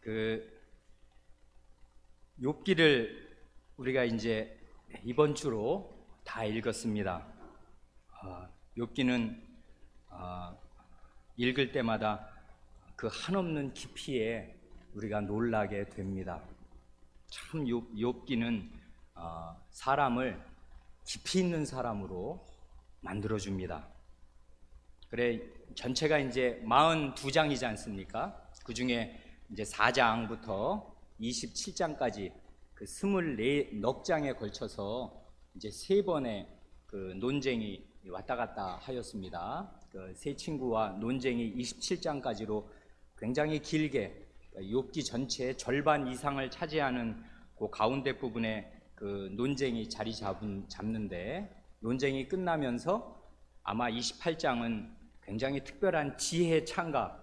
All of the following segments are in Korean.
그 욥기를 우리가 이제 이번 주로 다 읽었습니다. 욥기는 읽을 때마다 그 한없는 깊이에 우리가 놀라게 됩니다. 참 욥기는 사람을 깊이 있는 사람으로 만들어줍니다. 그래, 전체가 이제 42장이지 않습니까? 그 중에 이제 4장부터 27장까지 그 24넉장에 걸쳐서 이제 3번의 그 논쟁이 왔다 갔다 하였습니다. 그 세 친구와 논쟁이 27장까지로 굉장히 길게 욥기 전체의 절반 이상을 차지하는 그 가운데 부분에 그 논쟁이 자리 잡는데, 논쟁이 끝나면서 아마 28장은 굉장히 특별한 지혜 찬가,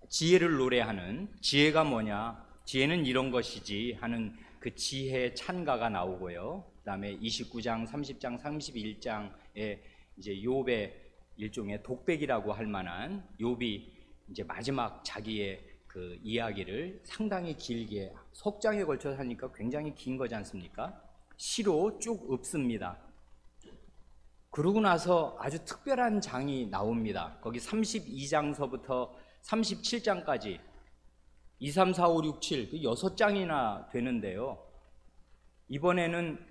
지혜를 노래하는, 지혜가 뭐냐, 지혜는 이런 것이지 하는 그 지혜 찬가가 나오고요. 그 다음에 29장, 30장, 31장에 이제 욥의 일종의 독백이라고 할 만한, 욥이 이제 마지막 자기의 그 이야기를 상당히 길게 석 장에 걸쳐서 하니까 굉장히 긴 거지 않습니까? 시로 쭉 읊습니다. 그러고 나서 아주 특별한 장이 나옵니다. 거기 32장서부터 37장까지 2, 3, 4, 5, 6, 7 6장이나 되는데요. 이번에는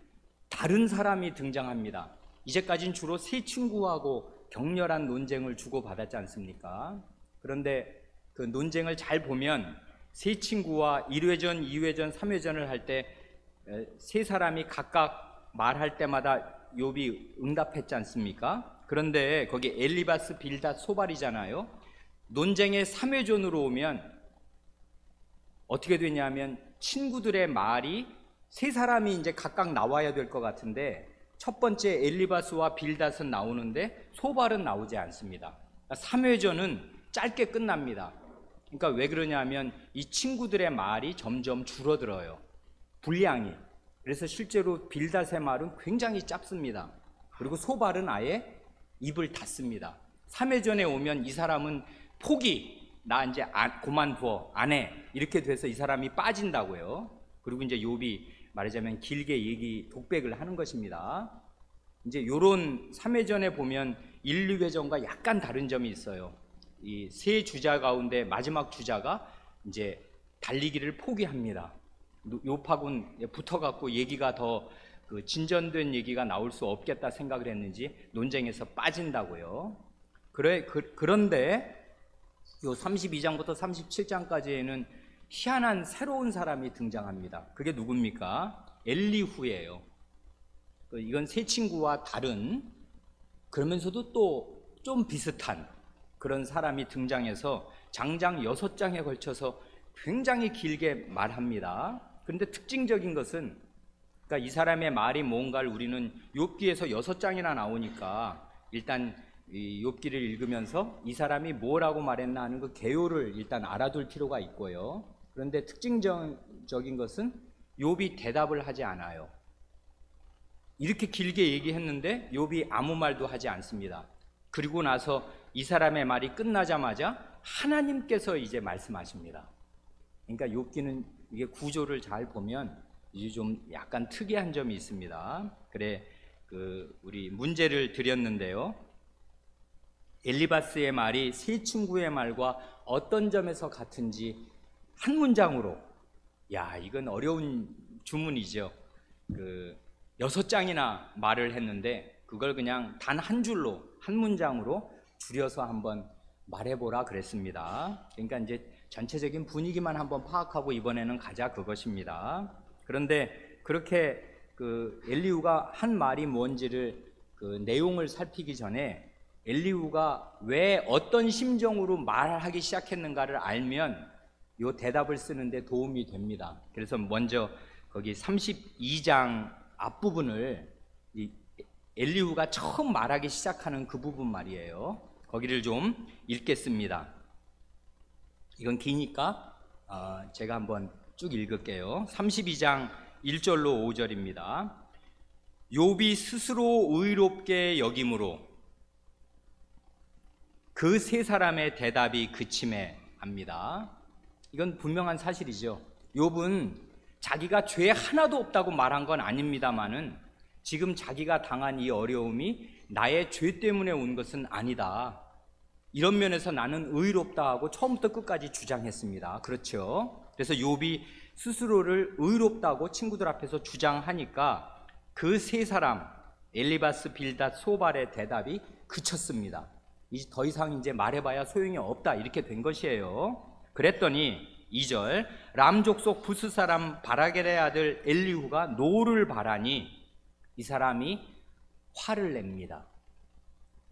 다른 사람이 등장합니다. 이제까지는 주로 세 친구하고 격렬한 논쟁을 주고받았지 않습니까? 그런데 그 논쟁을 잘 보면 세 친구와 1회전, 2회전, 3회전을 할 때 세 사람이 각각 말할 때마다 욥이 응답했지 않습니까? 그런데 거기 엘리바스, 빌닷, 소발이잖아요. 논쟁의 3회전으로 오면 어떻게 되냐면 친구들의 말이 세 사람이 이제 각각 나와야 될 것 같은데, 첫 번째 엘리바스와 빌닷은 나오는데 소발은 나오지 않습니다. 3회전은 짧게 끝납니다. 그러니까 왜 그러냐면 이 친구들의 말이 점점 줄어들어요, 분량이. 그래서 실제로 빌닷의 말은 굉장히 짧습니다. 그리고 소발은 아예 입을 닫습니다. 3회전에 오면 이 사람은 포기, 나 이제 그만두어, 안 해, 이렇게 돼서 이 사람이 빠진다고요. 그리고 이제 욥이 말하자면 길게 독백을 하는 것입니다. 이제 요런 3회전에 보면 1, 2회전과 약간 다른 점이 있어요. 이 세 주자 가운데 마지막 주자가 이제 달리기를 포기합니다. 욥하고는 붙어갖고 얘기가 더 그 진전된 얘기가 나올 수 없겠다 생각을 했는지 논쟁에서 빠진다고요. 그런데 요 32장부터 37장까지에는 희한한 새로운 사람이 등장합니다. 그게 누굽니까? 엘리후예요. 이건 세 친구와 다른, 그러면서도 또 좀 비슷한 그런 사람이 등장해서 장장 6장에 걸쳐서 굉장히 길게 말합니다. 그런데 특징적인 것은, 그러니까 이 사람의 말이 뭔가를 우리는 욥기에서 6장이나 나오니까 일단 이 욥기를 읽으면서 이 사람이 뭐라고 말했나 하는 그 개요를 일단 알아둘 필요가 있고요. 그런데 특징적인 것은 욥이 대답을 하지 않아요. 이렇게 길게 얘기했는데 욥이 아무 말도 하지 않습니다. 그리고 나서 이 사람의 말이 끝나자마자 하나님께서 이제 말씀하십니다. 그러니까 욥기는 이게 구조를 잘 보면 이제 좀 약간 특이한 점이 있습니다. 그래, 우리 문제를 드렸는데요. 엘리바스의 말이 세 친구의 말과 어떤 점에서 같은지 한 문장으로, 이건 어려운 주문이죠. 6장이나 말을 했는데 그걸 그냥 단 한 줄로, 한 문장으로 줄여서 한번 말해보라 그랬습니다. 그러니까 이제 전체적인 분위기만 한번 파악하고 이번에는 가자, 그것입니다. 그런데 그렇게 엘리후가 한 말이 뭔지를 그 내용을 살피기 전에 엘리후가 왜 어떤 심정으로 말하기 시작했는가를 알면 이 대답을 쓰는데 도움이 됩니다. 그래서 먼저 거기 32장 앞부분을 엘리후가 처음 말하기 시작하는 그 부분 말이에요. 거기를 좀 읽겠습니다. 이건 기니까 제가 한번 쭉 읽을게요. 32장 1절로 5절입니다. 욥이 스스로 의롭게 여김으로 그 세 사람의 대답이 그침에 합니다. 이건 분명한 사실이죠. 욥은 자기가 죄 하나도 없다고 말한 건 아닙니다만은 지금 자기가 당한 이 어려움이 나의 죄 때문에 온 것은 아니다. 이런 면에서 나는 의롭다 하고 처음부터 끝까지 주장했습니다. 그렇죠? 그래서 욥이 스스로를 의롭다고 친구들 앞에서 주장하니까 그 세 사람 엘리바스, 빌닷, 소발의 대답이 그쳤습니다. 더 이상 이제 말해봐야 소용이 없다 이렇게 된 것이에요. 그랬더니 2절 람 족속 부스 사람 바라겔의 아들 엘리후가 노를 바라니 이 사람이 화를 냅니다.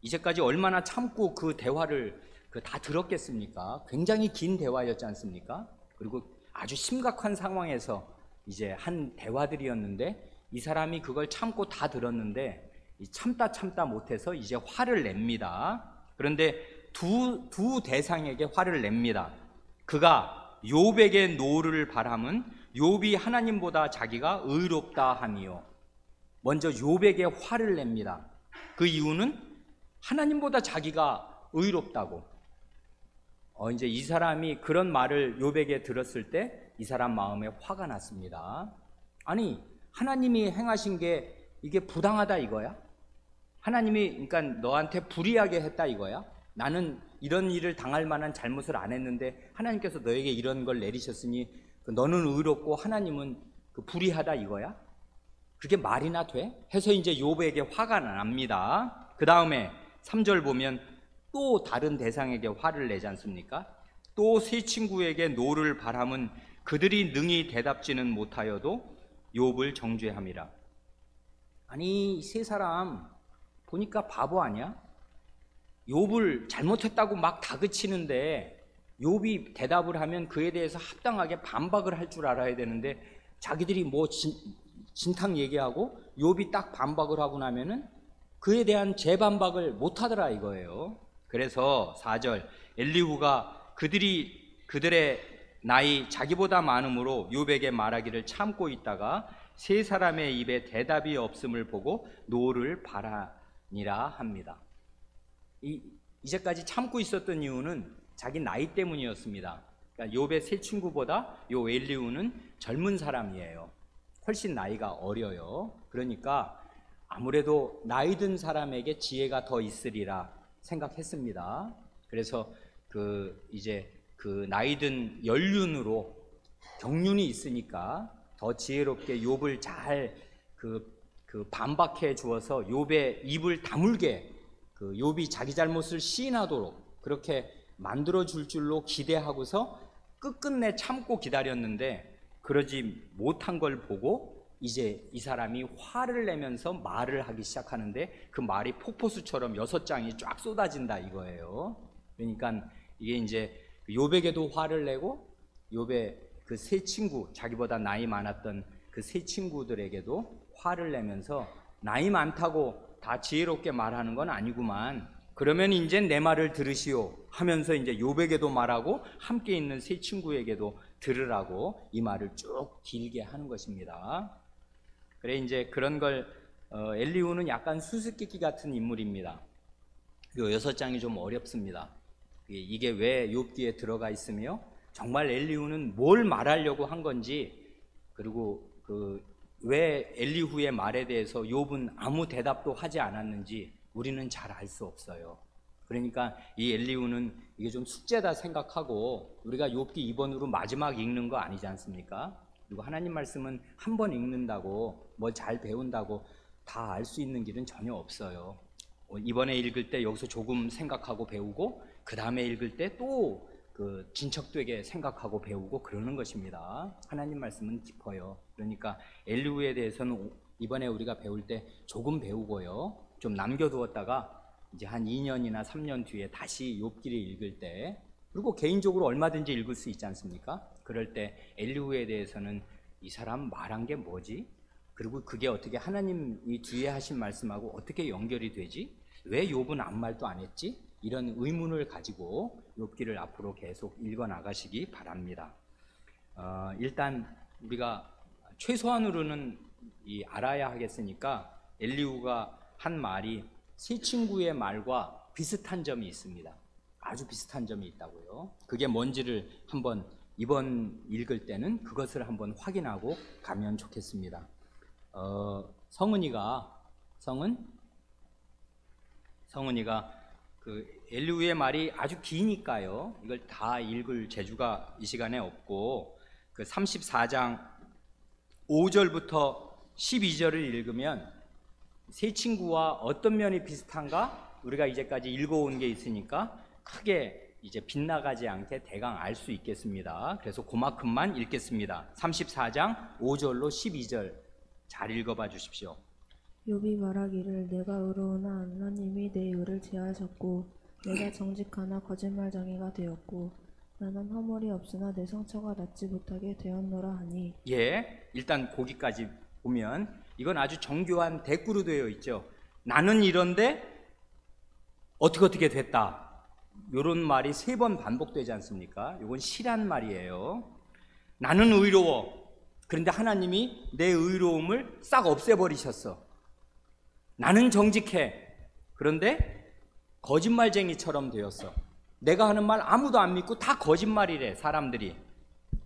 이제까지 얼마나 참고 그 대화를 다 들었겠습니까? 굉장히 긴 대화였지 않습니까? 그리고 아주 심각한 상황에서 이제 한 대화들이었는데 이 사람이 그걸 참고 다 들었는데 참다 못해서 이제 화를 냅니다. 그런데 두 대상에게 화를 냅니다. 그가 욥에게 노를 바람은 욥이 하나님보다 자기가 의롭다 함이요. 먼저 욥에게 화를 냅니다. 그 이유는 하나님보다 자기가 의롭다고. 이제 이 사람이 그런 말을 욥에게 들었을 때 이 사람 마음에 화가 났습니다. 아니, 하나님이 행하신 게 이게 부당하다 이거야? 하나님이 그러니까 너한테 불의하게 했다 이거야? 나는 이런 일을 당할 만한 잘못을 안 했는데 하나님께서 너에게 이런 걸 내리셨으니 너는 의롭고 하나님은 불의하다 이거야? 그게 말이나 돼? 해서 이제 욥에게 화가 납니다. 그 다음에 3절 보면 또 다른 대상에게 화를 내지 않습니까? 또 세 친구에게 노를 바람은 그들이 능히 대답지는 못하여도 욥을 정죄함이라. 아니, 세 사람 보니까 바보 아니야? 욥을 잘못했다고 막 다그치는데 욥이 대답을 하면 그에 대해서 합당하게 반박을 할 줄 알아야 되는데 자기들이 뭐 진탕 얘기하고 욥이 딱 반박을 하고 나면은 그에 대한 재반박을 못하더라 이거예요. 그래서 4절 엘리후가 그들의 나이 자기보다 많음으로 욥에게 말하기를 참고 있다가 세 사람의 입에 대답이 없음을 보고 노를 바라니라 합니다. 이제까지 참고 있었던 이유는 자기 나이 때문이었습니다. 그러니까 욥의 세 친구보다 요 엘리후는 젊은 사람이에요. 훨씬 나이가 어려요. 그러니까 아무래도 나이 든 사람에게 지혜가 더 있으리라 생각했습니다. 그래서 이제 나이 든 연륜으로 경륜이 있으니까 더 지혜롭게 욥을 잘 반박해 주어서 욥의 입을 다물게 욥이 자기 잘못을 시인하도록 그렇게 만들어 줄 줄로 기대하고서 끝끝내 참고 기다렸는데 그러지 못한 걸 보고 이제 이 사람이 화를 내면서 말을 하기 시작하는데 그 말이 폭포수처럼 6장이 쫙 쏟아진다 이거예요. 그러니까 이게 이제 욥에게도 화를 내고 욥의 그 세 친구, 자기보다 나이 많았던 그 세 친구들에게도 화를 내면서 나이 많다고 다 지혜롭게 말하는 건 아니구만. 그러면 이제 내 말을 들으시오 하면서 이제 욥에게도 말하고 함께 있는 세 친구에게도 들으라고 이 말을 쭉 길게 하는 것입니다. 그래 이제 그런 걸 엘리후는 약간 수수께끼 같은 인물입니다. 요 6장이 좀 어렵습니다. 이게 왜 욥기에 들어가 있으며 정말 엘리후는 뭘 말하려고 한 건지 그리고 왜 엘리후의 말에 대해서 욥은 아무 대답도 하지 않았는지 우리는 잘 알 수 없어요. 그러니까 이 엘리후는 이게 좀 숙제다 생각하고 우리가 욥기 2번으로 마지막 읽는 거 아니지 않습니까? 그리고 하나님 말씀은 한 번 읽는다고 뭐 잘 배운다고 다 알 수 있는 길은 전혀 없어요. 이번에 읽을 때 여기서 조금 생각하고 배우고 그 다음에 읽을 때 또 진척되게 생각하고 배우고 그러는 것입니다. 하나님 말씀은 깊어요. 그러니까 엘리후에 대해서는 이번에 우리가 배울 때 조금 배우고요. 좀 남겨두었다가 이제 한 2년이나 3년 뒤에 다시 욥기를 읽을 때 그리고 개인적으로 얼마든지 읽을 수 있지 않습니까? 그럴 때 엘리후에 대해서는 이 사람 말한 게 뭐지? 그리고 그게 어떻게 하나님이 뒤에 하신 말씀하고 어떻게 연결이 되지? 왜 욥은 아무 말도 안 했지? 이런 의문을 가지고 욥기를 앞으로 계속 읽어 나가시기 바랍니다. 일단 우리가 최소한으로는 알아야 하겠으니까 엘리후가 한 말이 세 친구의 말과 비슷한 점이 있습니다. 아주 비슷한 점이 있다고요. 그게 뭔지를 한번 이번 읽을 때는 그것을 한번 확인하고 가면 좋겠습니다. 성은이가 그 엘리후의 말이 아주 기니까요. 이걸 다 읽을 재주가 이 시간에 없고 그 34장 5절부터 12절을 읽으면 세 친구와 어떤 면이 비슷한가 우리가 이제까지 읽어온 게 있으니까 크게 이제 빗나가지 않게 대강 알 수 있겠습니다. 그래서 그만큼만 읽겠습니다. 34장 5절로 12절 잘 읽어봐 주십시오. 욥이 말하기를 내가 의로우나 하나님이 내 의를 제하셨고 내가 정직하나 거짓말쟁이가 되었고 나는 허물이 없으나 내 상처가 낫지 못하게 되었노라 하니. 예, 일단 거기까지 보면 이건 아주 정교한 대꾸로 되어 있죠. 나는 이런데 어떻게 됐다. 이런 말이 3번 반복되지 않습니까? 이건 실한 말이에요. 나는 의로워. 그런데 하나님이 내 의로움을 싹 없애버리셨어. 나는 정직해. 그런데 거짓말쟁이처럼 되었어. 내가 하는 말 아무도 안 믿고 다 거짓말이래, 사람들이.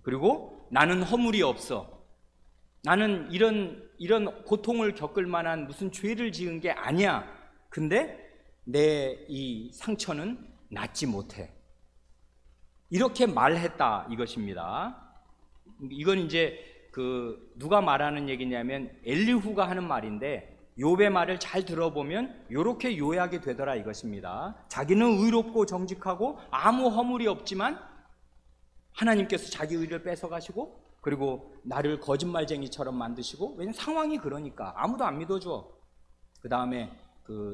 그리고 나는 허물이 없어. 나는 이런 고통을 겪을 만한 무슨 죄를 지은 게 아니야. 근데 내 이 상처는 낫지 못해. 이렇게 말했다 이것입니다. 이건 이제 그 누가 말하는 얘기냐면 엘리후가 하는 말인데 욥의 말을 잘 들어보면 이렇게 요약이 되더라 이것입니다. 자기는 의롭고 정직하고 아무 허물이 없지만 하나님께서 자기 의를 뺏어가시고 그리고 나를 거짓말쟁이처럼 만드시고, 왜냐면 상황이 그러니까 아무도 안 믿어줘. 그 다음에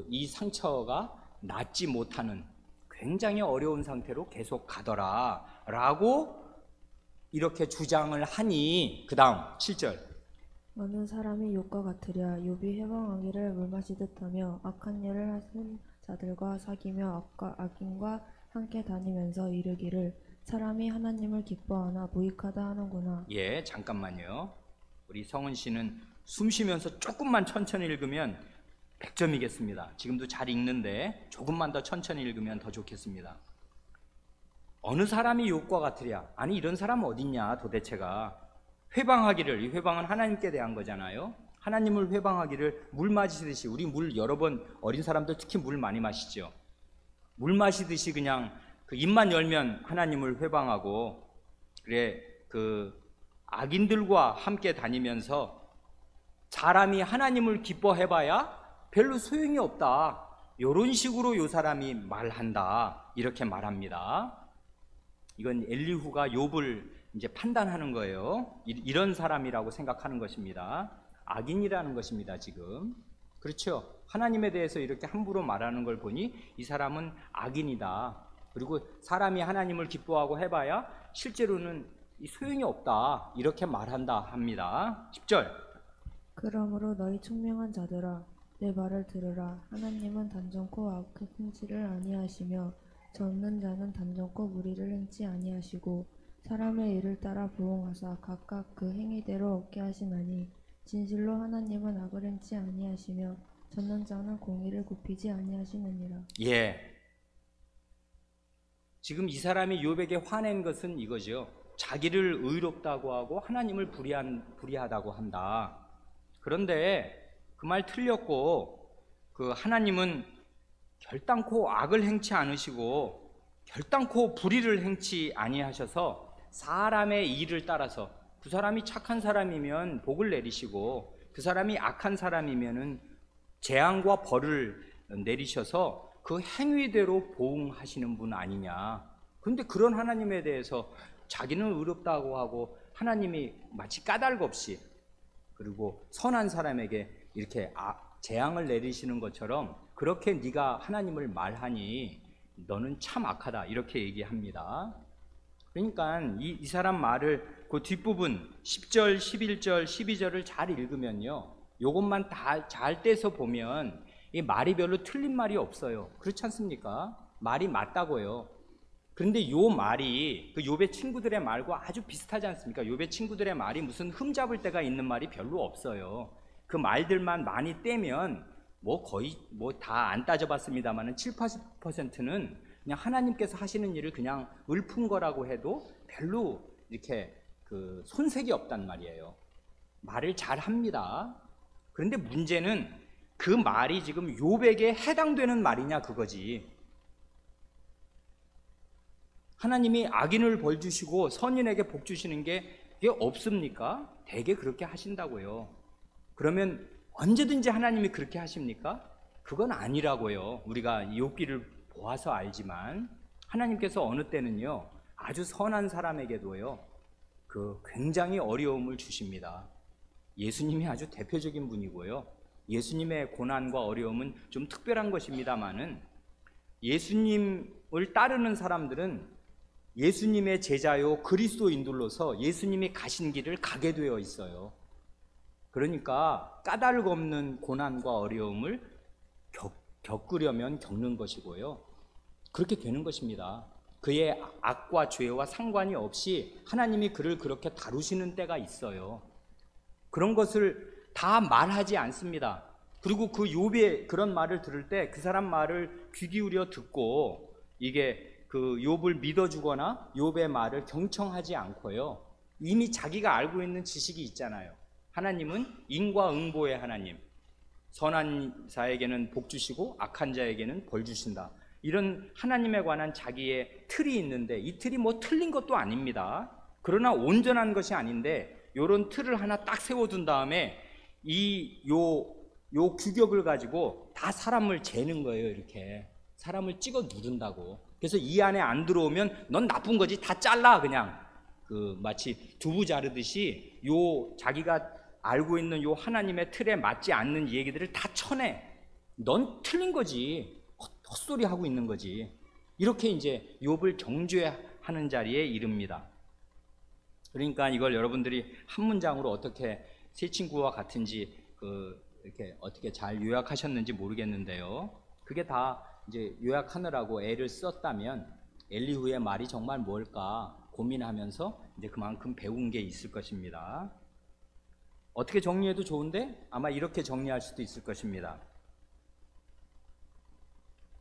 이 상처가 낫지 못하는 굉장히 어려운 상태로 계속 가더라 라고 이렇게 주장을 하니, 그 다음 7절 어느 사람이 욥과 같으랴. 욥이 해방하기를 물 마시듯 하며 악한 일을 하는 자들과 사귀며 악인과 함께 다니면서 이르기를 사람이 하나님을 기뻐하나 무익하다 하는구나. 예, 잠깐만요. 우리 성은 씨는 숨 쉬면서 조금만 천천히 읽으면 100점이겠습니다. 지금도 잘 읽는데 조금만 더 천천히 읽으면 더 좋겠습니다. 어느 사람이 욥과 같으랴. 아니 이런 사람 어딨냐 도대체가. 회방하기를, 이 회방은 하나님께 대한 거잖아요. 하나님을 회방하기를 물 마시듯이, 우리 물 여러 번, 어린 사람들 특히 물 많이 마시죠. 물 마시듯이 그냥 그 입만 열면 하나님을 회방하고, 그래 그 악인들과 함께 다니면서 사람이 하나님을 기뻐해봐야 별로 소용이 없다. 이런 식으로 요 사람이 말한다. 이렇게 말합니다. 이건 엘리후가 욥을 이제 판단하는 거예요. 이런 사람이라고 생각하는 것입니다. 악인이라는 것입니다, 지금. 그렇죠? 하나님에 대해서 이렇게 함부로 말하는 걸 보니 이 사람은 악인이다. 그리고 사람이 하나님을 기뻐하고 해봐야 실제로는 소용이 없다. 이렇게 말한다 합니다. 10절. 그러므로 너희 총명한 자들아 내 말을 들으라. 하나님은 단정코 악을 행치를 아니하시며 젖는 자는 단정코 무리를 행치 아니하시고 사람의 일을 따라 보응하사 각각 그 행위대로 얻게 하시나니 진실로 하나님은 악을 행치 아니하시며 젖는 자는 공의를 굽히지 아니하시느니라. 예. 지금 이 사람이 욥에게 화낸 것은 이거죠. 자기를 의롭다고 하고 하나님을 불의하다고 한다. 그런데 그 말 틀렸고, 그 하나님은 결단코 악을 행치 않으시고 결단코 불의를 행치 아니하셔서 사람의 일을 따라서, 그 사람이 착한 사람이면 복을 내리시고 그 사람이 악한 사람이면은 재앙과 벌을 내리셔서 그 행위대로 보응하시는 분 아니냐. 그런데 그런 하나님에 대해서 자기는 의롭다고 하고 하나님이 마치 까닭 없이 그리고 선한 사람에게 이렇게 재앙을 내리시는 것처럼 그렇게 네가 하나님을 말하니 너는 참 악하다, 이렇게 얘기합니다. 그러니까 이 사람 말을 그 뒷부분 10절, 11절, 12절을 잘 읽으면요, 요것만 다 잘 떼서 보면 이 말이 별로 틀린 말이 없어요. 그렇지 않습니까? 말이 맞다고요. 그런데 요 말이 그 욥의 친구들의 말과 아주 비슷하지 않습니까? 욥의 친구들의 말이 무슨 흠잡을 데가 있는 말이 별로 없어요. 그 말들만 많이 떼면 뭐 거의 뭐 다 안 따져봤습니다만은 7, 80%는 그냥 하나님께서 하시는 일을 그냥 읊은 거라고 해도 별로 이렇게 그 손색이 없단 말이에요. 말을 잘 합니다. 그런데 문제는 그 말이 지금 욥에게 해당되는 말이냐 그거지. 하나님이 악인을 벌 주시고 선인에게 복 주시는 게 이게 없습니까? 대개 그렇게 하신다고요. 그러면 언제든지 하나님이 그렇게 하십니까? 그건 아니라고요. 우리가 욥기를 보아서 알지만 하나님께서 어느 때는요 아주 선한 사람에게도요 그 굉장히 어려움을 주십니다. 예수님이 아주 대표적인 분이고요. 예수님의 고난과 어려움은 좀 특별한 것입니다만은 예수님을 따르는 사람들은 예수님의 제자요 그리스도인들로서 예수님이 가신 길을 가게 되어 있어요. 그러니까 까닭 없는 고난과 어려움을 겪으려면 겪는 것이고요. 그렇게 되는 것입니다. 그의 악과 죄와 상관이 없이 하나님이 그를 그렇게 다루시는 때가 있어요. 그런 것을 다 말하지 않습니다. 그리고 그 욥의 그런 말을 들을 때 그 사람 말을 귀 기울여 듣고 이게 그 욥을 믿어주거나 욥의 말을 경청하지 않고요. 이미 자기가 알고 있는 지식이 있잖아요. 하나님은 인과응보의 하나님, 선한 자에게는 복 주시고 악한 자에게는 벌 주신다. 이런 하나님에 관한 자기의 틀이 있는데 이 틀이 뭐 틀린 것도 아닙니다. 그러나 온전한 것이 아닌데 이런 틀을 하나 딱 세워둔 다음에 요 규격을 가지고 다 사람을 재는 거예요. 이렇게 사람을 찍어 누른다고. 그래서 이 안에 안 들어오면 넌 나쁜 거지, 다 잘라. 그냥 그 마치 두부 자르듯이 요 자기가 알고 있는 요 하나님의 틀에 맞지 않는 얘기들을 다 쳐내. 넌 틀린 거지, 헛소리 하고 있는 거지. 이렇게 이제 욥을 정죄하는 자리에 이릅니다. 그러니까 이걸 여러분들이 한 문장으로 어떻게 세 친구와 같은지 이렇게 어떻게 잘 요약하셨는지 모르겠는데요. 그게 다 이제 요약하느라고 애를 썼다면 엘리후의 말이 정말 뭘까 고민하면서 이제 그만큼 배운 게 있을 것입니다. 어떻게 정리해도 좋은데 아마 이렇게 정리할 수도 있을 것입니다.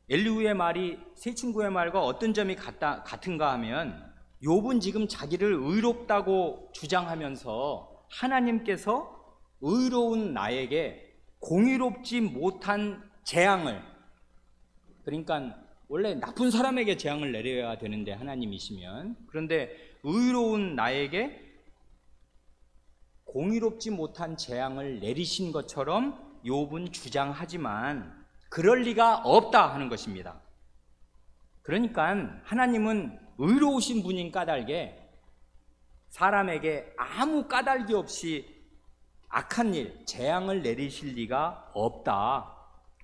엘리후의 말이 세 친구의 말과 어떤 점이 같은가 하면 욥은 지금 자기를 의롭다고 주장하면서 하나님께서 의로운 나에게 공의롭지 못한 재앙을, 그러니까 원래 나쁜 사람에게 재앙을 내려야 되는데 하나님이시면, 그런데 의로운 나에게 공의롭지 못한 재앙을 내리신 것처럼 욥은 주장하지만 그럴 리가 없다 하는 것입니다. 그러니까 하나님은 의로우신 분인 까닭에 사람에게 아무 까닭이 없이 악한 일, 재앙을 내리실 리가 없다.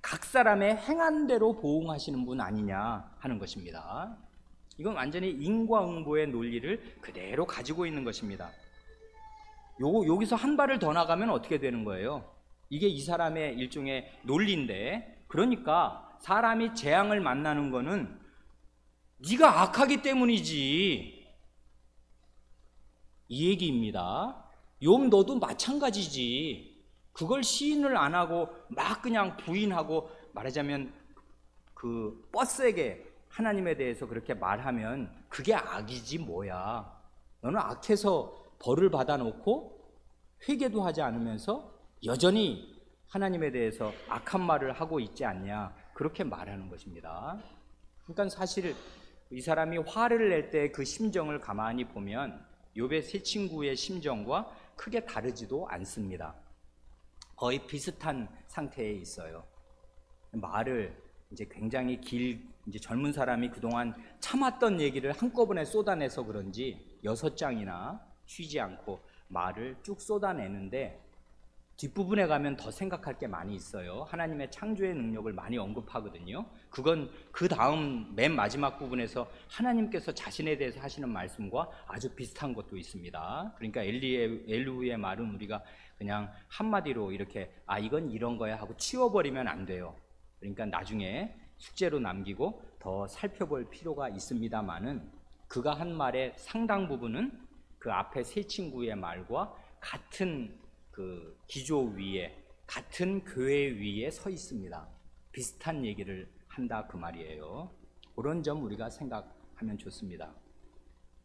각 사람의 행한 대로 보응하시는 분 아니냐 하는 것입니다. 이건 완전히 인과응보의 논리를 그대로 가지고 있는 것입니다. 여기서 한 발을 더 나가면 어떻게 되는 거예요? 이게 이 사람의 일종의 논리인데, 그러니까 사람이 재앙을 만나는 거는 네가 악하기 때문이지, 이 얘기입니다. 욥 너도 마찬가지지. 그걸 시인을 안 하고 막 그냥 부인하고, 말하자면 그 뻗세게 하나님에 대해서 그렇게 말하면 그게 악이지 뭐야. 너는 악해서 벌을 받아놓고 회개도 하지 않으면서 여전히 하나님에 대해서 악한 말을 하고 있지 않냐, 그렇게 말하는 것입니다. 그러니까 사실 이 사람이 화를 낼 때 그 심정을 가만히 보면 욥의 세 친구의 심정과 크게 다르지도 않습니다. 거의 비슷한 상태에 있어요. 말을 이제 굉장히 이제 젊은 사람이 그동안 참았던 얘기를 한꺼번에 쏟아내서 그런지 6장이나 쉬지 않고 말을 쭉 쏟아내는데, 뒷부분에 가면 더 생각할 게 많이 있어요. 하나님의 창조의 능력을 많이 언급하거든요. 그건 그 다음 맨 마지막 부분에서 하나님께서 자신에 대해서 하시는 말씀과 아주 비슷한 것도 있습니다. 그러니까 엘리후의 말은 우리가 그냥 한마디로 이렇게 이건 이런 거야 하고 치워버리면 안 돼요. 그러니까 나중에 숙제로 남기고 더 살펴볼 필요가 있습니다만은, 그가 한 말의 상당 부분은 그 앞에 세 친구의 말과 같은 그 기조 위에, 같은 교회 위에 서 있습니다. 비슷한 얘기를 한다 그 말이에요. 그런 점 우리가 생각하면 좋습니다.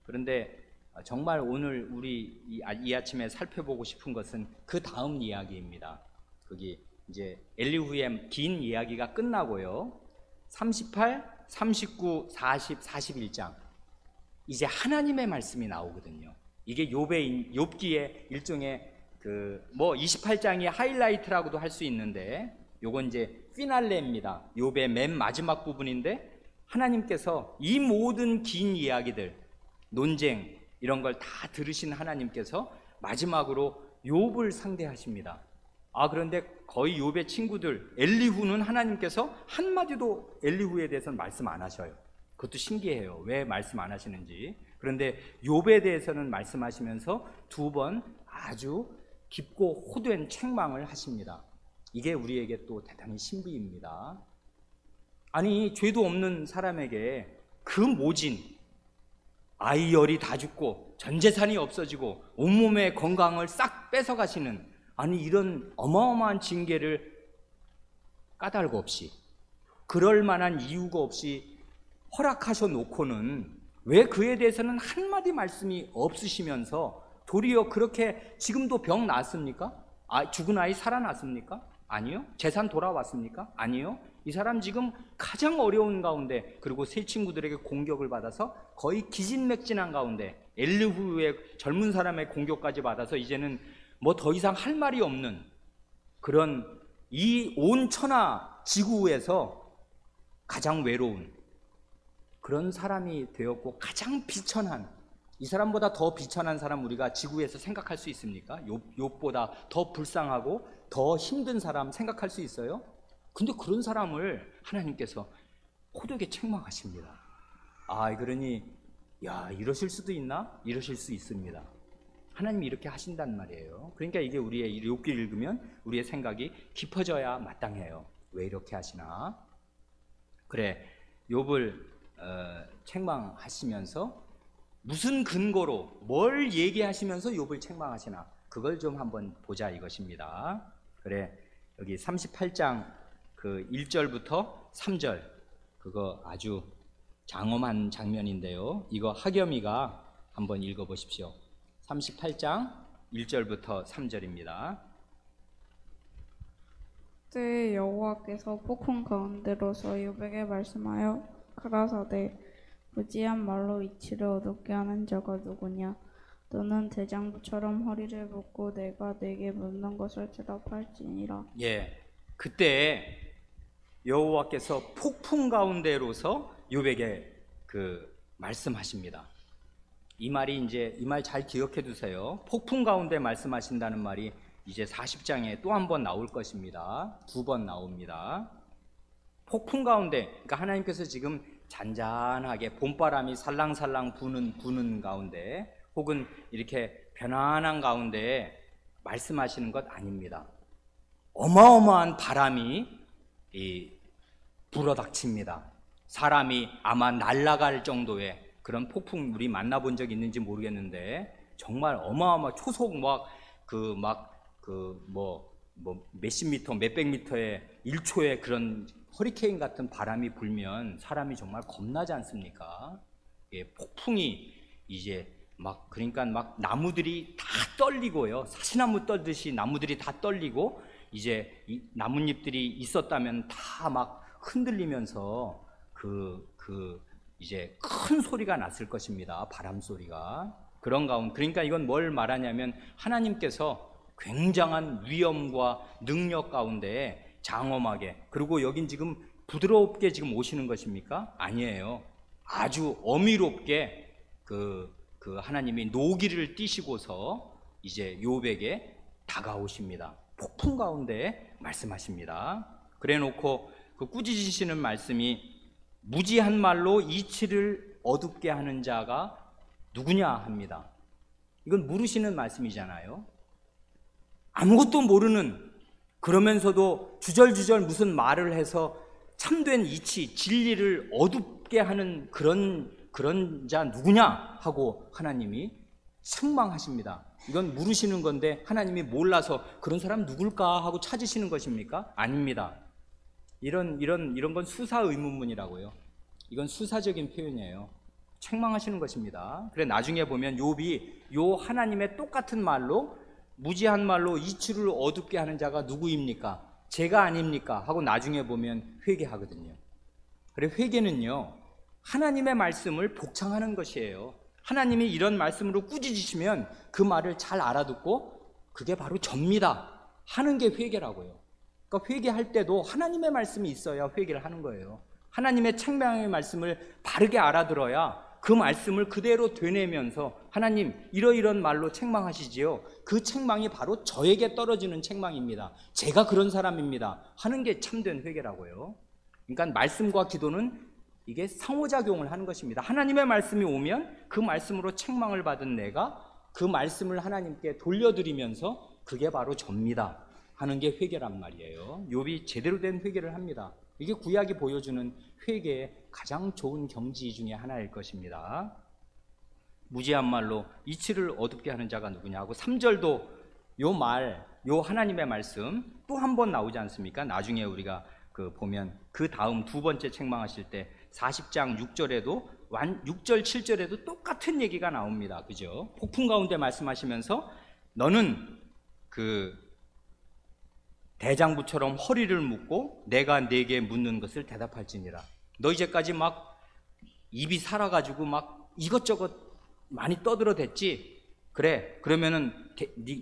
그런데 정말 오늘 우리 이 아침에 살펴보고 싶은 것은 그 다음 이야기입니다. 거기 이제 엘리후의 긴 이야기가 끝나고요. 38, 39, 40, 41장 이제 하나님의 말씀이 나오거든요. 이게 욥기의 일종의 28장이 하이라이트라고도 할 수 있는데 요건 이제 피날레입니다. 욥의 맨 마지막 부분인데 하나님께서 이 모든 긴 이야기들, 논쟁 이런 걸 다 들으신 하나님께서 마지막으로 욥을 상대하십니다. 그런데 거의 욥의 친구들 엘리후는 하나님께서 한마디도 엘리후에 대해서는 말씀 안 하셔요. 그것도 신기해요. 왜 말씀 안 하시는지. 그런데 욥에 대해서는 말씀하시면서 두 번 아주 깊고 호된 책망을 하십니다. 이게 우리에게 또 대단히 신비입니다. 아니, 죄도 없는 사람에게 그 모진, 아이 열이 다 죽고 전 재산이 없어지고 온몸의 건강을 싹 뺏어가시는, 아니 이런 어마어마한 징계를 까닭 없이, 그럴 만한 이유가 없이 허락하셔 놓고는 왜 그에 대해서는 한마디 말씀이 없으시면서 도리어 그렇게 지금도 병 나았습니까? 죽은 아이 살아났습니까? 아니요. 재산 돌아왔습니까? 아니요. 이 사람 지금 가장 어려운 가운데, 그리고 새 친구들에게 공격을 받아서 거의 기진맥진한 가운데, 엘리후의 젊은 사람의 공격까지 받아서 이제는 뭐 더 이상 할 말이 없는 그런 이 온 천하 지구에서 가장 외로운 그런 사람이 되었고, 가장 비천한, 이 사람보다 더 비천한 사람 우리가 지구에서 생각할 수 있습니까? 욥보다 더 불쌍하고 더 힘든 사람 생각할 수 있어요? 근데 그런 사람을 하나님께서 호되게 책망하십니다. 그러니 이러실 수도 있나? 이러실 수 있습니다. 하나님이 이렇게 하신단 말이에요. 그러니까 이게 우리의 욥기를 읽으면 우리의 생각이 깊어져야 마땅해요. 왜 이렇게 하시나? 그래, 욥을 책망하시면서 무슨 근거로 뭘 얘기하시면서 욥을 책망하시나, 그걸 좀 한번 보자 이것입니다. 그래, 여기 38장 그 1절부터 3절, 그거 아주 장엄한 장면인데요. 이거 하겸이가 한번 읽어보십시오. 38장 1절부터 3절입니다. 그때 여호와께서 폭풍 가운데로서 욥에게 말씀하여 가라사대, 무지한 말로 이치를 어둡게 하는 자가 누구냐? 너는 대장부처럼 허리를 붓고 내가 네게 묻는 것을 대답할지니라. 그때 여호와께서 폭풍 가운데로서 욥에게 말씀하십니다. 이 말이 이 말 잘 기억해 두세요. 폭풍 가운데 말씀하신다는 말이 이제 40장에 또 한 번 나올 것입니다. 두 번 나옵니다. 폭풍 가운데, 그러니까 하나님께서 지금 잔잔하게 봄바람이 살랑살랑 부는 가운데, 혹은 이렇게 편안한 가운데 말씀하시는 것 아닙니다. 어마어마한 바람이 불어닥칩니다. 사람이 아마 날아갈 정도의 그런 폭풍 우리 만나본 적 있는지 모르겠는데, 정말 초속 몇십 미터, 몇백 미터의 1초의 그런 허리케인 같은 바람이 불면 사람이 정말 겁나지 않습니까? 폭풍이 이제 그러니까 나무들이 다 떨리고요. 사시나무 떨듯이 나무들이 다 떨리고, 이제 이 나뭇잎들이 있었다면 다 흔들리면서 이제 큰 소리가 났을 것입니다. 바람 소리가. 그런 가운데, 그러니까 이건 뭘 말하냐면 하나님께서 굉장한 위엄과 능력 가운데 장엄하게, 그리고 여긴 지금 부드럽게 지금 오시는 것입니까? 아니에요. 아주 어미롭게 하나님이 노기를 띠시고서 이제 욥에게 다가오십니다. 폭풍 가운데 말씀하십니다. 그래 놓고 꾸짖으시는 말씀이, 무지한 말로 이치를 어둡게 하는 자가 누구냐 합니다. 이건 물으시는 말씀이잖아요. 아무것도 모르는, 그러면서도 주절주절 무슨 말을 해서 참된 이치, 진리를 어둡게 하는 그런 자 누구냐 하고 하나님이 책망하십니다. 이건 물으시는 건데 하나님이 몰라서 그런 사람 누굴까 하고 찾으시는 것입니까? 아닙니다. 이런 건 수사 의문문이라고요. 이건 수사적인 표현이에요. 책망하시는 것입니다. 그래 나중에 보면 욥이 요 하나님의 똑같은 말로 무지한 말로 이치를 어둡게 하는 자가 누구입니까? 제가 아닙니까? 하고 나중에 보면 회개하거든요. 그래 회개는요 하나님의 말씀을 복창하는 것이에요. 하나님이 이런 말씀으로 꾸짖으시면 그 말을 잘 알아듣고 그게 바로 접니다 하는 게 회개라고요. 그러니까 회개할 때도 하나님의 말씀이 있어야 회개를 하는 거예요. 하나님의 책망의 말씀을 바르게 알아들어야 그 말씀을 그대로 되뇌면서 하나님 이러이런 말로 책망하시지요. 그 책망이 바로 저에게 떨어지는 책망입니다. 제가 그런 사람입니다 하는 게 참된 회개라고요. 그러니까 말씀과 기도는 이게 상호작용을 하는 것입니다. 하나님의 말씀이 오면 그 말씀으로 책망을 받은 내가 그 말씀을 하나님께 돌려드리면서 그게 바로 접니다 하는 게 회개란 말이에요. 욥이 제대로 된 회개를 합니다. 이게 구약이 보여주는 회개의 가장 좋은 경지 중에 하나일 것입니다. 무지한 말로 이치를 어둡게 하는 자가 누구냐 하고 3절도 요 하나님의 말씀 또 한 번 나오지 않습니까? 나중에 우리가 보면 그 다음 두 번째 책망하실 때 40장 6절에도 6절 7절에도 똑같은 얘기가 나옵니다. 그죠? 폭풍 가운데 말씀하시면서 너는 대장부처럼 허리를 묶고 내가 네게 묻는 것을 대답할지니라. 너 이제까지 막 입이 살아가지고 막 이것저것 많이 떠들어댔지? 그래 그러면은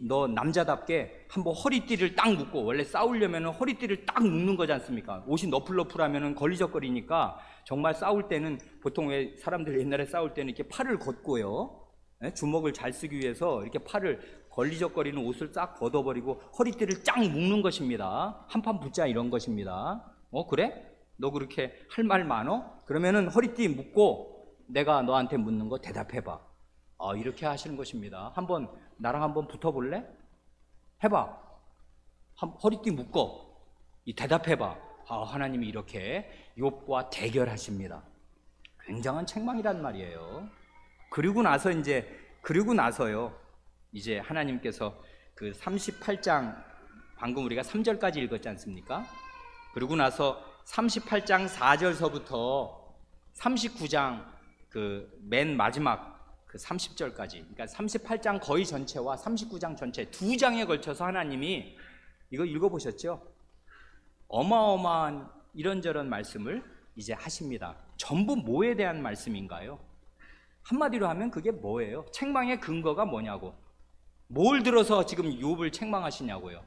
너 남자답게 한번 허리띠를 딱 묶고, 원래 싸우려면 허리띠를 딱 묶는 거지 않습니까? 옷이 너플너플하면 걸리적거리니까 정말 싸울 때는 보통 왜 사람들 옛날에 싸울 때는 이렇게 팔을 걷고요, 주먹을 잘 쓰기 위해서 이렇게 팔을 걸리적거리는 옷을 싹 걷어버리고 허리띠를 쫙 묶는 것입니다. 한판 붙자 이런 것입니다. 그래? 너 그렇게 할 말 많어? 그러면은 허리띠 묶고 내가 너한테 묻는 거 대답해봐. 이렇게 하시는 것입니다. 나랑 한번 붙어볼래? 해봐. 허리띠 묶어. 대답해봐. 하나님이 이렇게 욥과 대결하십니다. 굉장한 책망이란 말이에요. 그리고 나서요. 이제 하나님께서 그 38장 방금 우리가 3절까지 읽었지 않습니까? 그리고 나서 38장 4절서부터 39장 맨 마지막 30절까지, 그러니까 38장 거의 전체와 39장 전체 두 장에 걸쳐서 하나님이 이거 읽어보셨죠? 어마어마한 이런저런 말씀을 이제 하십니다. 전부 뭐에 대한 말씀인가요? 한마디로 하면 그게 뭐예요? 책망의 근거가 뭐냐고. 뭘 들어서 지금 욥을 책망하시냐고요.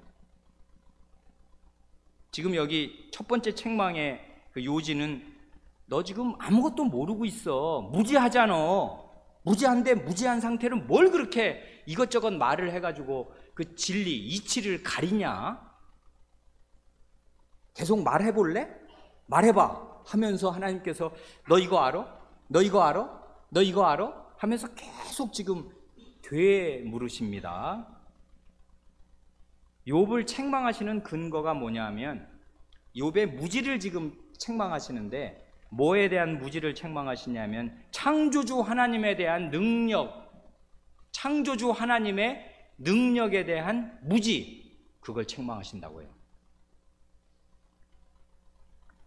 지금 여기 첫 번째 책망의 요지는 너 지금 아무것도 모르고 있어. 무지하잖아. 무지한데 무지한 상태로 뭘 그렇게 이것저것 말을 해가지고 그 진리, 이치를 가리냐? 계속 말해볼래? 말해봐 하면서 하나님께서 너 이거 알아? 너 이거 알아? 너 이거 알아? 하면서 계속 지금 되물으십니다. 욥을 책망하시는 근거가 뭐냐면 욥의 무지를 지금 책망하시는데, 뭐에 대한 무지를 책망하시냐면 창조주 하나님에 대한 능력, 창조주 하나님의 능력에 대한 무지, 그걸 책망하신다고요.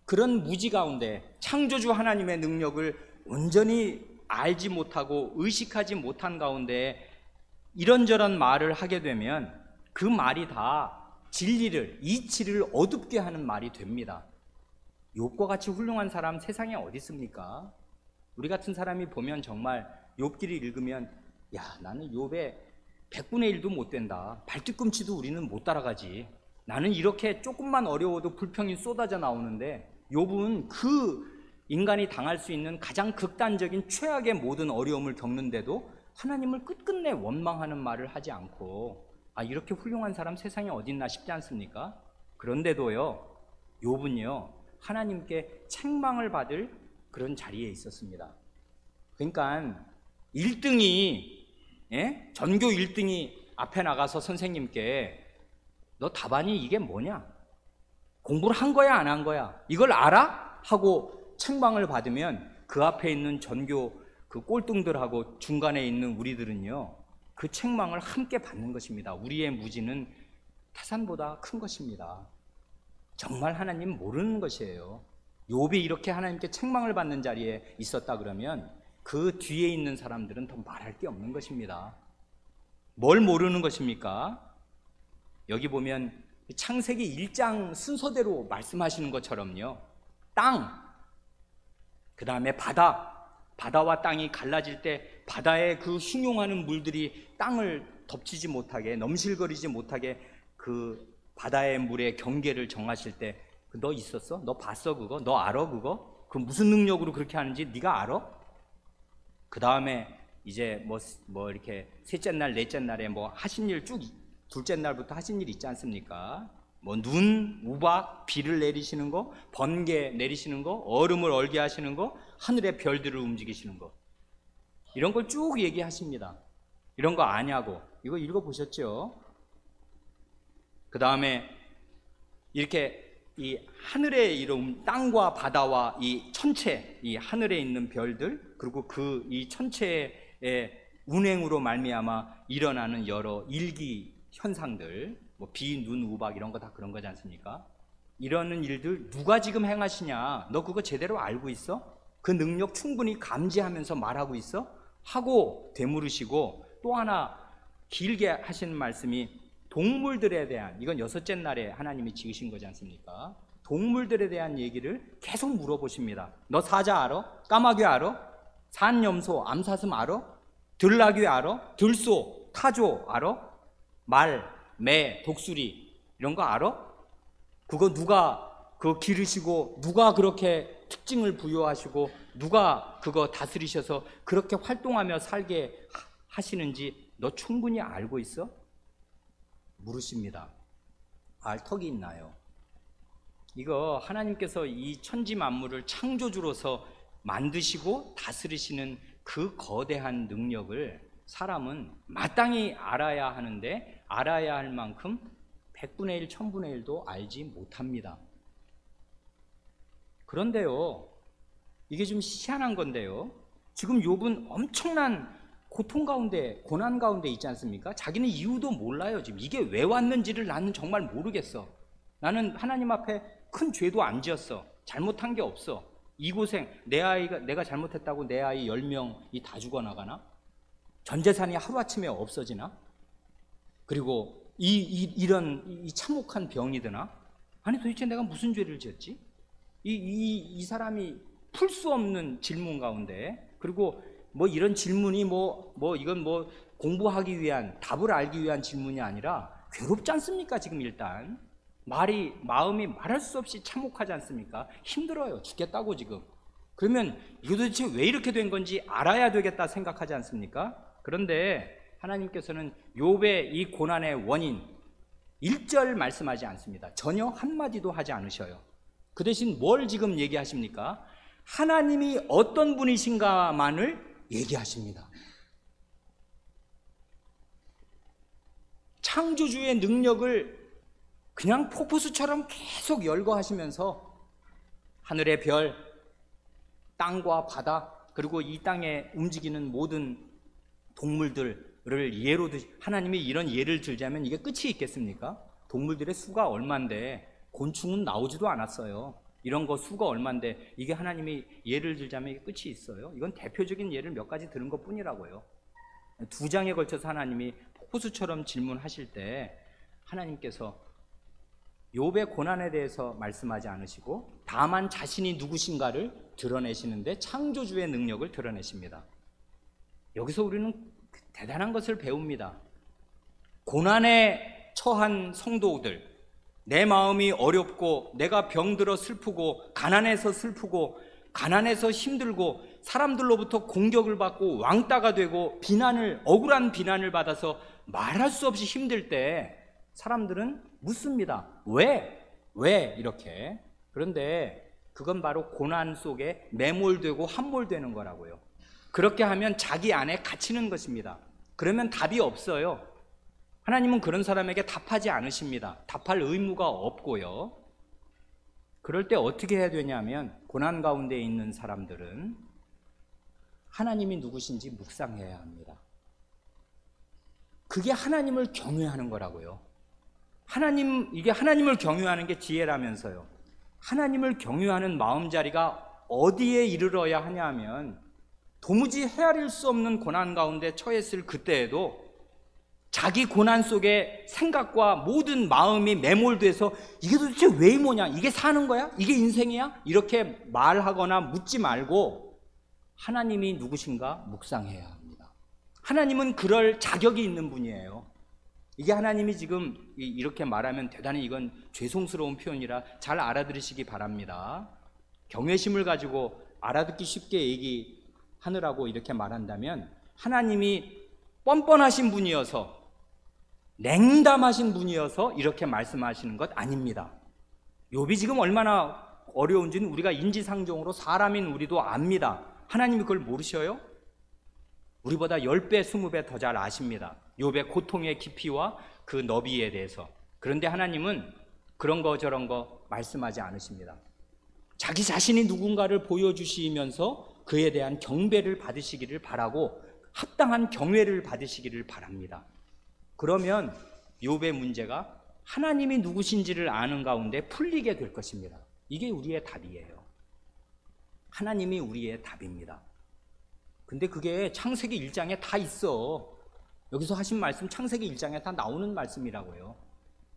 그런 무지 가운데 창조주 하나님의 능력을 온전히 알지 못하고 의식하지 못한 가운데 이런저런 말을 하게 되면 그 말이 다 진리를, 이치를 어둡게 하는 말이 됩니다. 욥과 같이 훌륭한 사람 세상에 어디 있습니까? 우리 같은 사람이 보면 정말 욥기를 읽으면 나는 욥의 100분의 1도 못 된다. 발뒤꿈치도 우리는 못 따라가지. 나는 이렇게 조금만 어려워도 불평이 쏟아져 나오는데 욥은 그 인간이 당할 수 있는 가장 극단적인 최악의 모든 어려움을 겪는데도 하나님을 끝끝내 원망하는 말을 하지 않고 이렇게 훌륭한 사람 세상에 어디 있나 싶지 않습니까? 그런데도요, 욥은요 하나님께 책망을 받을 그런 자리에 있었습니다. 그러니까 1등이 전교 1등이 앞에 나가서 선생님께 너 답안이 이게 뭐냐? 공부를 한 거야 안 한 거야? 이걸 알아? 하고 책망을 받으면 그 앞에 있는 전교 그 꼴등들하고 중간에 있는 우리들은요 그 책망을 함께 받는 것입니다. 우리의 무지는 태산보다 큰 것입니다. 정말 하나님 모르는 것이에요. 욥이 이렇게 하나님께 책망을 받는 자리에 있었다 그러면 그 뒤에 있는 사람들은 더 말할 게 없는 것입니다. 뭘 모르는 것입니까? 여기 보면 창세기 1장 순서대로 말씀하시는 것처럼요. 땅, 그 다음에 바다와 땅이 갈라질 때 바다의 그 흉용하는 물들이 땅을 덮치지 못하게, 넘실거리지 못하게 그 바다의 물의 경계를 정하실 때 너 있었어? 너 봤어 그거? 너 알아 그거? 그 무슨 능력으로 그렇게 하는지 네가 알아? 그 다음에 이제 뭐 이렇게 셋째 날, 넷째 날에 뭐 하신 일 쭉, 둘째 날부터 하신 일 있지 않습니까? 뭐 눈, 우박, 비를 내리시는 거, 번개 내리시는 거, 얼음을 얼게 하시는 거, 하늘의 별들을 움직이시는 거, 이런 걸 쭉 얘기하십니다. 이런 거 아냐고. 이거 읽어보셨죠? 그 다음에 이렇게 이 하늘의 이름, 땅과 바다와 이 천체, 이 하늘에 있는 별들, 그리고 그 이 천체의 운행으로 말미암아 일어나는 여러 일기 현상들, 뭐 비, 눈, 우박 이런 거 다 그런 거지 않습니까? 이러는 일들 누가 지금 행하시냐? 너 그거 제대로 알고 있어? 그 능력 충분히 감지하면서 말하고 있어? 하고 되물으시고, 또 하나 길게 하시는 말씀이 동물들에 대한, 이건 여섯째 날에 하나님이 지으신 거지 않습니까? 동물들에 대한 얘기를 계속 물어보십니다. 너 사자 알아? 까마귀 알아? 산염소, 암사슴 알아? 들나귀 알아? 들소, 타조 알아? 말, 매, 독수리 이런 거 알아? 그거 누가 그거 기르시고, 누가 그렇게 특징을 부여하시고, 누가 그거 다스리셔서 그렇게 활동하며 살게 하시는지 너 충분히 알고 있어? 물으십니다. 알 턱이 있나요? 이거 하나님께서 이 천지 만물을 창조주로서 만드시고 다스리시는 그 거대한 능력을 사람은 마땅히 알아야 하는데, 알아야 할 만큼 100분의 1, 1000분의 1도 알지 못합니다. 그런데요, 이게 좀 희한한 건데요, 지금 욥은 엄청난 고통 가운데, 고난 가운데 있지 않습니까? 자기는 이유도 몰라요. 지금 이게 왜 왔는지를 나는 정말 모르겠어. 나는 하나님 앞에 큰 죄도 안 지었어. 잘못한 게 없어. 이 고생, 내가 잘못했다고 내 아이 10명이 다 죽어나가나? 전 재산이 하루아침에 없어지나? 그리고 이런 참혹한 병이 드나? 아니 도대체 내가 무슨 죄를 지었지? 이 사람이 풀 수 없는 질문 가운데, 그리고 뭐 이런 질문이 이건 공부하기 위한, 답을 알기 위한 질문이 아니라 괴롭지 않습니까? 지금 일단 마음이 말할 수 없이 참혹하지 않습니까? 힘들어요. 죽겠다고 지금. 그러면 이거 도대체 왜 이렇게 된 건지 알아야 되겠다 생각하지 않습니까? 그런데 하나님께서는 욥의 이 고난의 원인 1절 말씀하지 않습니다. 전혀 한마디도 하지 않으셔요. 그 대신 뭘 지금 얘기하십니까? 하나님이 어떤 분이신가만을 얘기하십니다. 창조주의 능력을 그냥 폭포수처럼 계속 열거하시면서 하늘의 별, 땅과 바다, 그리고 이 땅에 움직이는 모든 동물들을 예로 하나님이 이런 예를 들자면 이게 끝이 있겠습니까? 동물들의 수가 얼만데, 곤충은 나오지도 않았어요. 이런 거 수가 얼만데 이게 하나님이 예를 들자면 이게 끝이 있어요? 이건 대표적인 예를 몇 가지 들은 것 뿐이라고요. 2장에 걸쳐서 하나님이 폭포수처럼 질문하실 때 하나님께서 욥의 고난에 대해서 말씀하지 않으시고 다만 자신이 누구신가를 드러내시는데 창조주의 능력을 드러내십니다. 여기서 우리는 대단한 것을 배웁니다. 고난에 처한 성도들, 내 마음이 어렵고 내가 병들어 슬프고 가난해서 슬프고 가난해서 힘들고 사람들로부터 공격을 받고 왕따가 되고 억울한 비난을 받아서 말할 수 없이 힘들 때 사람들은 묻습니다. 왜 이렇게? 그런데 그건 바로 고난 속에 매몰되고 함몰되는 거라고요. 그렇게 하면 자기 안에 갇히는 것입니다. 그러면 답이 없어요. 하나님은 그런 사람에게 답하지 않으십니다. 답할 의무가 없고요. 그럴 때 어떻게 해야 되냐면 고난 가운데 있는 사람들은 하나님이 누구신지 묵상해야 합니다. 그게 하나님을 경외하는 거라고요. 이게 하나님을 경외하는 게 지혜라면서요. 하나님을 경외하는 마음자리가 어디에 이르러야 하냐 하면 도무지 헤아릴 수 없는 고난 가운데 처했을 그때에도 자기 고난 속에 생각과 모든 마음이 매몰돼서 이게 도대체 왜 뭐냐? 이게 사는 거야? 이게 인생이야? 이렇게 말하거나 묻지 말고 하나님이 누구신가 묵상해야 합니다. 하나님은 그럴 자격이 있는 분이에요. 이게 하나님이 지금 이렇게 말하면 대단히 이건 죄송스러운 표현이라 잘 알아들으시기 바랍니다. 경외심을 가지고 알아듣기 쉽게 얘기하느라고 이렇게 말한다면 하나님이 뻔뻔하신 분이어서 냉담하신 분이어서 이렇게 말씀하시는 것 아닙니다. 욥이 지금 얼마나 어려운지는 우리가 인지상정으로 사람인 우리도 압니다. 하나님이 그걸 모르셔요? 우리보다 10배, 20배 더 잘 아십니다. 욥의 고통의 깊이와 그 너비에 대해서. 그런데 하나님은 그런 거 저런 거 말씀하지 않으십니다. 자기 자신이 누군가를 보여주시면서 그에 대한 경배를 받으시기를 바라고 합당한 경외를 받으시기를 바랍니다. 그러면 욥의 문제가 하나님이 누구신지를 아는 가운데 풀리게 될 것입니다. 이게 우리의 답이에요. 하나님이 우리의 답입니다. 근데 그게 창세기 1장에 다 있어. 여기서 하신 말씀 창세기 1장에 다 나오는 말씀이라고요.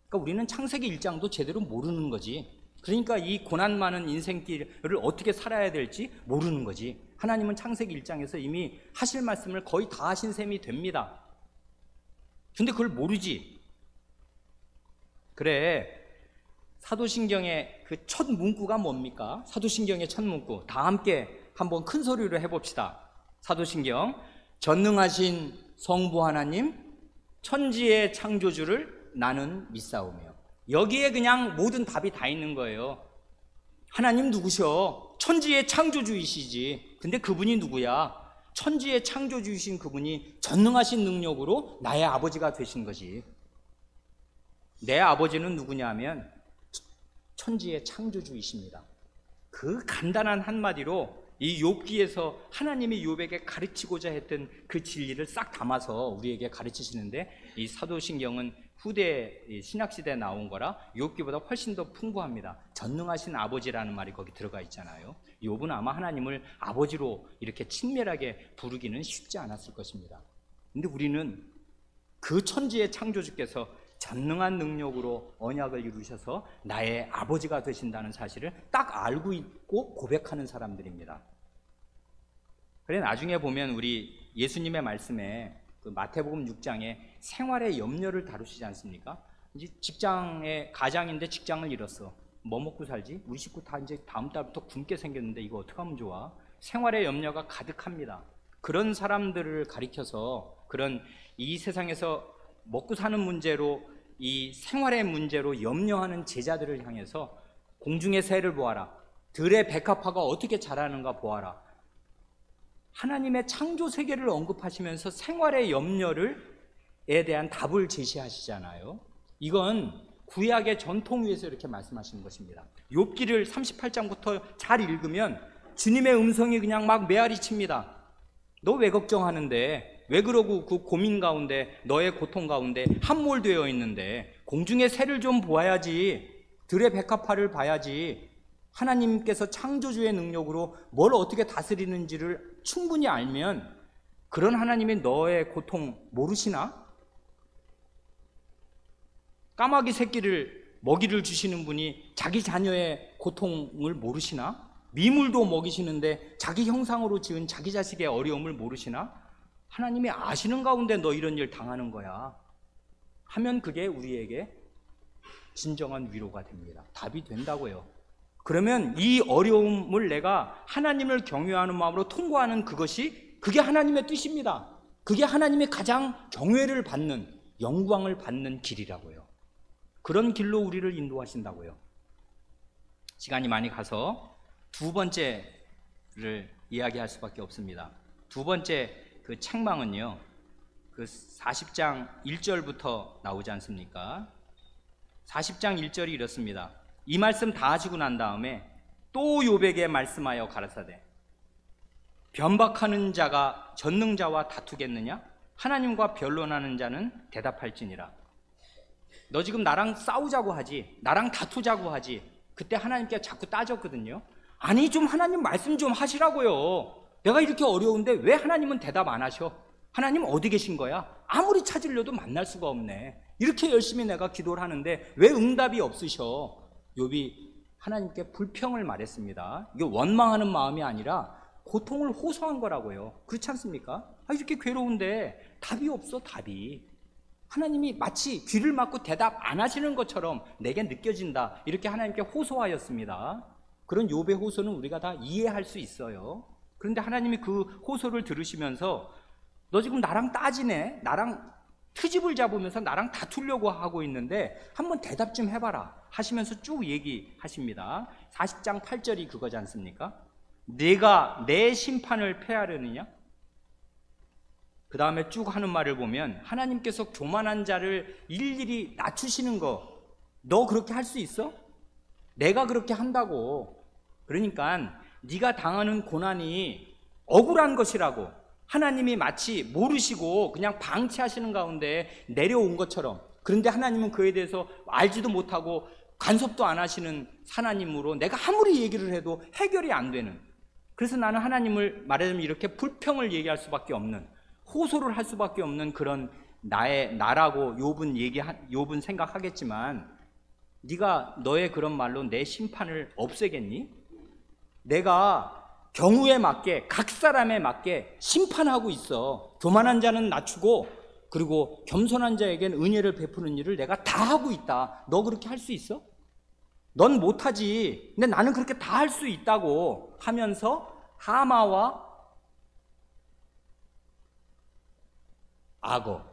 그러니까 우리는 창세기 1장도 제대로 모르는 거지. 그러니까 이 고난 많은 인생길을 어떻게 살아야 될지 모르는 거지. 하나님은 창세기 1장에서 이미 하실 말씀을 거의 다 하신 셈이 됩니다. 근데 그걸 모르지. 그래, 사도신경의 그 첫 문구가 뭡니까? 사도신경의 첫 문구 다 함께 한번 큰 소리로 해봅시다. 사도신경, 전능하신 성부 하나님, 천지의 창조주를 나는 믿사오며. 여기에 그냥 모든 답이 다 있는 거예요. 하나님 누구셔? 천지의 창조주이시지. 근데 그분이 누구야? 천지의 창조주이신 그분이 전능하신 능력으로 나의 아버지가 되신 거지. 내 아버지는 누구냐 하면 천지의 창조주이십니다. 그 간단한 한마디로 이 욥기에서 하나님이 욥에게 가르치고자 했던 그 진리를 싹 담아서 우리에게 가르치시는데, 이 사도신경은 후대 신약시대에 나온 거라 욥기보다 훨씬 더 풍부합니다. 전능하신 아버지라는 말이 거기 들어가 있잖아요. 욥은 아마 하나님을 아버지로 이렇게 친밀하게 부르기는 쉽지 않았을 것입니다. 근데 우리는 그 천지의 창조주께서 전능한 능력으로 언약을 이루셔서 나의 아버지가 되신다는 사실을 딱 알고 있고 고백하는 사람들입니다. 그래, 나중에 보면 우리 예수님의 말씀에 그 마태복음 6장에 생활의 염려를 다루시지 않습니까? 이제 직장에 가장인데 직장을 잃었어. 뭐 먹고 살지? 우리 식구 다 이제 다음 달부터 굶게 생겼는데 이거 어떻게 하면 좋아? 생활의 염려가 가득합니다. 그런 사람들을 가리켜서 그런 이 세상에서 먹고 사는 문제로, 이 생활의 문제로 염려하는 제자들을 향해서 공중의 새를 보아라. 들의 백합화가 어떻게 자라는가 보아라. 하나님의 창조 세계를 언급하시면서 생활의 염려에 대한 답을 제시하시잖아요. 이건 구약의 전통 위에서 이렇게 말씀하시는 것입니다. 욥기를 38장부터 잘 읽으면 주님의 음성이 그냥 막 메아리 칩니다. 너 왜 걱정하는데? 왜 그러고 그 고민 가운데, 너의 고통 가운데 함몰되어 있는데 공중의 새를 좀 보아야지. 들의 백합화를 봐야지. 하나님께서 창조주의 능력으로 뭘 어떻게 다스리는지를 충분히 알면 그런 하나님이 너의 고통 모르시나? 까마귀 새끼를 먹이를 주시는 분이 자기 자녀의 고통을 모르시나? 미물도 먹이시는데 자기 형상으로 지은 자기 자식의 어려움을 모르시나? 하나님이 아시는 가운데 너 이런 일 당하는 거야 하면 그게 우리에게 진정한 위로가 됩니다. 답이 된다고요. 그러면 이 어려움을 내가 하나님을 경외하는 마음으로 통과하는 그게 하나님의 뜻입니다. 그게 하나님의 가장 경외를 받는, 영광을 받는 길이라고요. 그런 길로 우리를 인도하신다고요. 시간이 많이 가서 두 번째를 이야기할 수밖에 없습니다. 두 번째 그 책망은요, 그 40장 1절부터 나오지 않습니까? 40장 1절이 이렇습니다. 이 말씀 다 하시고 난 다음에 또 욥에게 말씀하여 가라사대, 변박하는 자가 전능자와 다투겠느냐? 하나님과 변론하는 자는 대답할지니라. 너 지금 나랑 싸우자고 하지, 나랑 다투자고 하지. 그때 하나님께 자꾸 따졌거든요. 아니 좀 하나님 말씀 좀 하시라고요. 내가 이렇게 어려운데 왜 하나님은 대답 안 하셔? 하나님 어디 계신 거야? 아무리 찾으려도 만날 수가 없네. 이렇게 열심히 내가 기도를 하는데 왜 응답이 없으셔? 욥이 하나님께 불평을 말했습니다. 이게 원망하는 마음이 아니라 고통을 호소한 거라고요. 그렇지 않습니까? 이렇게 괴로운데 답이 없어, 답이. 하나님이 마치 귀를 막고 대답 안 하시는 것처럼 내게 느껴진다. 이렇게 하나님께 호소하였습니다. 그런 욥의 호소는 우리가 다 이해할 수 있어요. 그런데 하나님이 그 호소를 들으시면서 너 지금 나랑 따지네? 나랑 트집을 잡으면서 나랑 다투려고 하고 있는데 한번 대답 좀 해봐라 하시면서 쭉 얘기하십니다. 40장 8절이 그거지 않습니까? 내가 내 심판을 패하려느냐? 그 다음에 쭉 하는 말을 보면 하나님께서 교만한 자를 일일이 낮추시는 거 너 그렇게 할 수 있어? 내가 그렇게 한다고. 그러니까 네가 당하는 고난이 억울한 것이라고 하나님이 마치 모르시고 그냥 방치하시는 가운데 내려온 것처럼, 그런데 하나님은 그에 대해서 알지도 못하고 간섭도 안 하시는 하나님으로 내가 아무리 얘기를 해도 해결이 안 되는, 그래서 나는 하나님을 말하자면 이렇게 불평을 얘기할 수밖에 없는, 호소를 할 수밖에 없는 그런 나라고 욥은 생각하겠지만, 네가 너의 그런 말로 내 심판을 없애겠니? 내가 경우에 맞게 각 사람에 맞게 심판하고 있어. 교만한 자는 낮추고 그리고 겸손한 자에게는 은혜를 베푸는 일을 내가 다 하고 있다. 너 그렇게 할 수 있어? 넌 못하지. 근데 나는 그렇게 다 할 수 있다고 하면서 하마와 악어,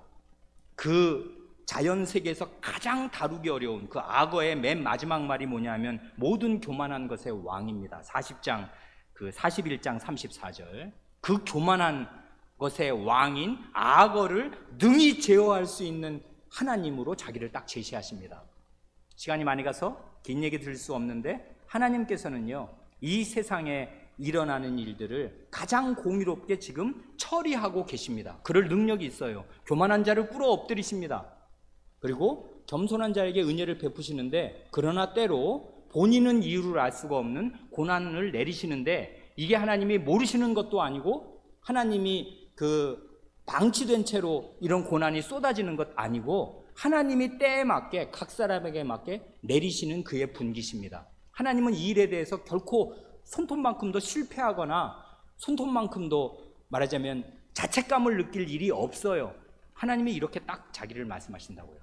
그 자연 세계에서 가장 다루기 어려운 그 악어의 맨 마지막 말이 뭐냐면 모든 교만한 것의 왕입니다. 41장 34절. 그 교만한 것의 왕인 악어를 능히 제어할 수 있는 하나님으로 자기를 딱 제시하십니다. 시간이 많이 가서 긴 얘기 들을 수 없는데 하나님께서는요, 이 세상에 일어나는 일들을 가장 공의롭게 지금 처리하고 계십니다. 그럴 능력이 있어요. 교만한 자를 꿇어 엎드리십니다. 그리고 겸손한 자에게 은혜를 베푸시는데, 그러나 때로 본인은 이유를 알 수가 없는 고난을 내리시는데, 이게 하나님이 모르시는 것도 아니고 하나님이 그 방치된 채로 이런 고난이 쏟아지는 것 아니고 하나님이 때에 맞게 각 사람에게 맞게 내리시는 그의 분기십니다. 하나님은 이 일에 대해서 결코 손톱만큼도 실패하거나 손톱만큼도 말하자면 자책감을 느낄 일이 없어요. 하나님이 이렇게 딱 자기를 말씀하신다고요.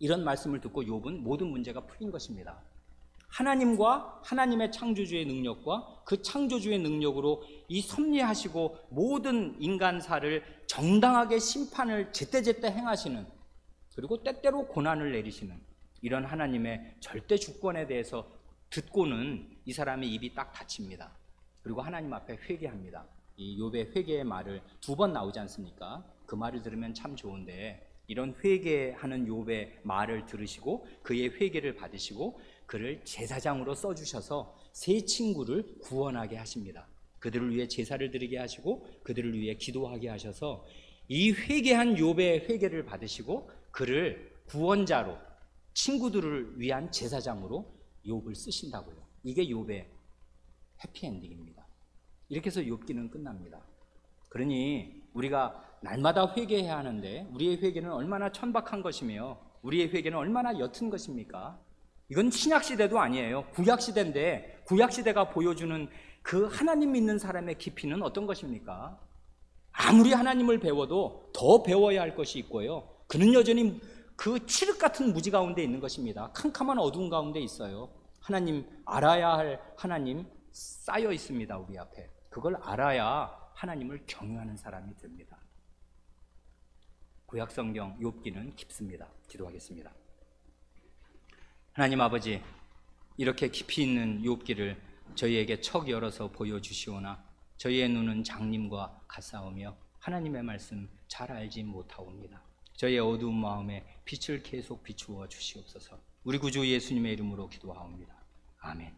이런 말씀을 듣고 욥은 모든 문제가 풀린 것입니다. 하나님과 하나님의 창조주의 능력과 그 창조주의 능력으로 이 섭리하시고 모든 인간사를 정당하게 심판을 제때제때 행하시는, 그리고 때때로 고난을 내리시는 이런 하나님의 절대 주권에 대해서 듣고는 이 사람의 입이 딱 닫힙니다. 그리고 하나님 앞에 회개합니다. 이 욥의 회개의 말을 2번 나오지 않습니까? 그 말을 들으면 참 좋은데, 이런 회개하는 욥의 말을 들으시고 그의 회개를 받으시고 그를 제사장으로 써주셔서 세 친구를 구원하게 하십니다. 그들을 위해 제사를 드리게 하시고 그들을 위해 기도하게 하셔서 이 회개한 욥의 회개를 받으시고 그를 구원자로, 친구들을 위한 제사장으로 욥을 쓰신다고요. 이게 욥의 해피엔딩입니다. 이렇게 해서 욥기는 끝납니다. 그러니 우리가 날마다 회개해야 하는데 우리의 회개는 얼마나 천박한 것이며 우리의 회개는 얼마나 옅은 것입니까? 이건 신약시대도 아니에요. 구약시대인데 구약시대가 보여주는 그 하나님 믿는 사람의 깊이는 어떤 것입니까? 아무리 하나님을 배워도 더 배워야 할 것이 있고요, 그는 여전히 그 칠흑 같은 무지 가운데 있는 것입니다. 캄캄한 어두운 가운데 있어요. 하나님 알아야 할 하나님 쌓여 있습니다, 우리 앞에. 그걸 알아야 하나님을 경외하는 사람이 됩니다. 구약성경 욥기는 깊습니다. 기도하겠습니다. 하나님 아버지, 이렇게 깊이 있는 욥기를 저희에게 척 열어서 보여주시오나 저희의 눈은 장님과 같사오며 하나님의 말씀 잘 알지 못하옵니다. 저희의 어두운 마음에 빛을 계속 비추어 주시옵소서. 우리 구주 예수님의 이름으로 기도하옵니다. 아멘.